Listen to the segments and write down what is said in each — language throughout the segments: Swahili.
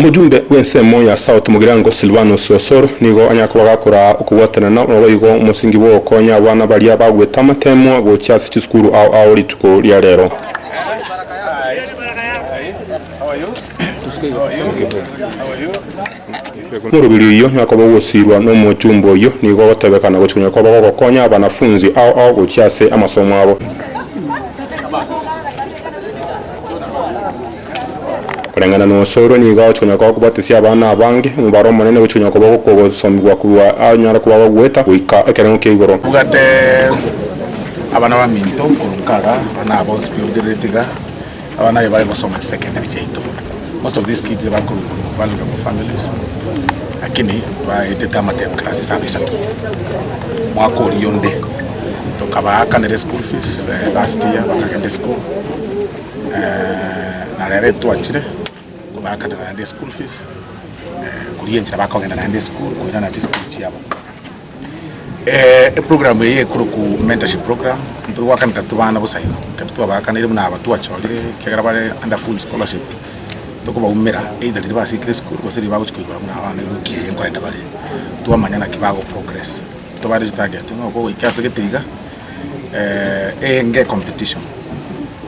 Mujumbe w'ensemo ya South Mugirango Silvanus Osoro nigo anyakwaga kura ukugwatana na wayigo umusingi wo konya abana bali abagweta amatemo go cyasi cy'skuru aho lituko lya rero. Murubiri yo nyakaba wosirwa no mujumbo yo nigo batebekana gucunya kwa babo konya abanafunzi aho go cyase amasomo abo. Kurengana no Osoro ni gawo chunya kwa kubatisia abana abange mubaro manene gucunya kwa bako ko sombwa kuwa anyara kuba bagweta wika ekerengo keigoro ugate abana ba minto kurukaga na abo spirit abana yabari gusoma secondary chaito. Most of these kids are from vulnerable families lakini baiteta matem class sana isatu mwaka ulionde tokabaka na school fees last year bakagenda school na rere tuachire kubaka na school fees kulientra bakagenda na school kuina na school chiabo program ye kuruku mentorship program nturu waka ntatubana busayo katuwa baka na na abatu achorire kegara bare under full scholarship tokuba umera either riba secret school basiri bago chikigora muna abana yukiye ngwenda bare tuwa manyana kibago progress to bari target ngo ikase getiga enge competition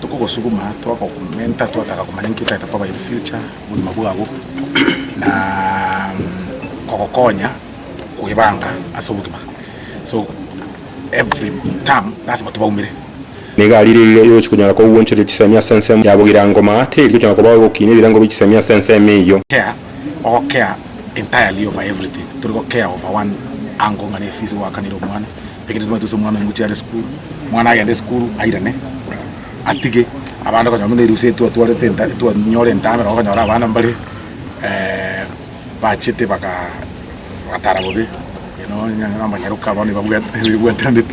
tuko suguma twako kumenta twataka kumanya nkita itapaba in future muri mabulago na kokokonya kuibanga asobugima so every time lazima tubaumire negalire yo chikunyara ko wonchire kisemya sensem yabugirango mate iryo cyangwa kuba gukine birango bikisemya sensem iyo care entirely over everything turiko care over one angle ngane fees wakaniro mwana pekete tumatuso mwana muti school mwana agende school airane atige abana ko nyamune iruse twale tenta twa nyore ntamera ko nyora abana mbali bachete baka watara bobe nyanga manyaruka bani babwe tandit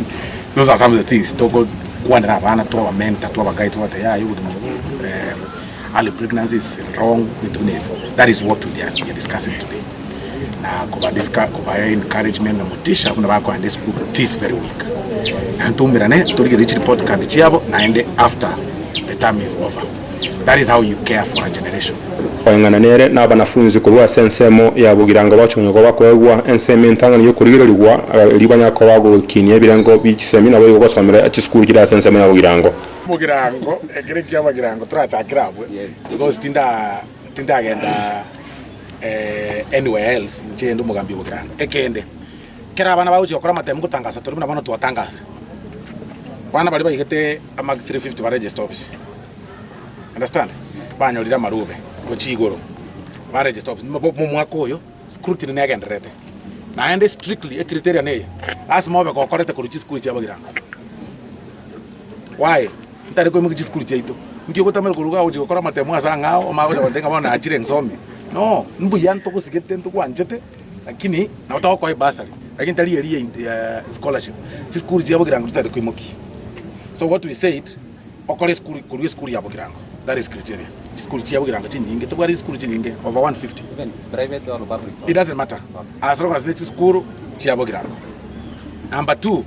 those are some of the things toko kwandira abana to mentor to bagai to ya you early pregnancy is wrong with it. That is what we are discussing today na kuba encouragement na motisha kuna bako ande school this very week and to mirane to get rich report card chiabo na ende after the term is over. That is how you care for a generation. Oyangana nere na banafunzi kurwa sensemo ya bugirango bacunya ko bakwegwa enseme ntangana yo kurigirirwa libanya ko bago kinye birango bikisemi na bwo gosomera ati school kira sensemo ya bugirango egere kya bugirango turachakirabwe because tinda agenda anywhere else nchendo mugambi bugirango ekende kera abana bawuchi okora matemu gutangaza turi na bana tuwatangaza bana bali bayigete ama 350 ba register office. Understand banyolira marube gochigoro ba register office mu mwaka oyo scrutiny ne agenderete na ende strictly a criteria ne asimo be ko korete ku school cha bagirango why ntare ko mu school cha ito ngiyo gotamera kuruga uji gukora matemu asa ngao ma goja ndenga bana achire nsomi no mbu yanto ko sigete nto kwanjete lakini na utaho ko basari lakini tali eri scholarship school cha bagirango tutade ko imoki. So what we said okore school ku school ya bagirango, that is criteria. School cha bagirango chinyinge to bari school chinyinge over 150 even private or public, it doesn't matter as long as it's school cha bagirango. Number 2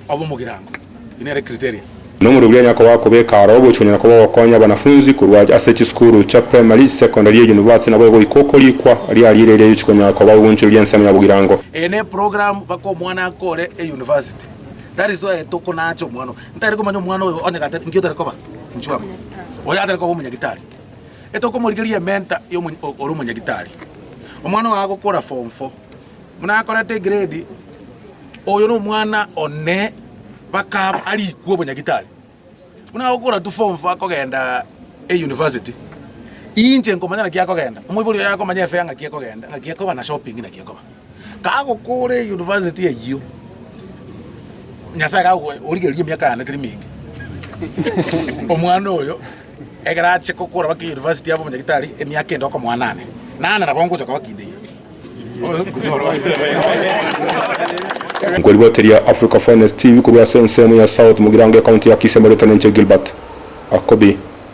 obo mugirango ine criteria no murubya nyako bakobeka arobo chunya ko bakonya banafunzi kurwa asechi school cha primary secondary university na bwo ikoko likwa ali alirere yuchikonya ko bawunche lyensema ya bugirango ene program bako mwana akore university. That is why toko nacho mwana ntari ko manyo mwana oyo oneka ngio tari ko ba nchwa oya tari ko munya gitari etoko murigeria mentor yo oru munya gitari omwana wako kora form 4 muna akora te grade oyo no mwana one baka ali kuo munya gitari muna akora tu form 4 akogenda university inje ngomanya kyako genda umwibuli yako manya fe anga kyako genda ngakyako bana shopping na kyako kago kore university eyo nyasaka origerie myaka yana kiri mingi omwana oyo egarache kokora baki university abo munyagitari emyaka endo ko mwanane nana nabongo chaka bakinde ngoli boteria Africa Finance TV kubya sensemu ya South Mugirango county ya Kisemero Tenenche Gilbert akobi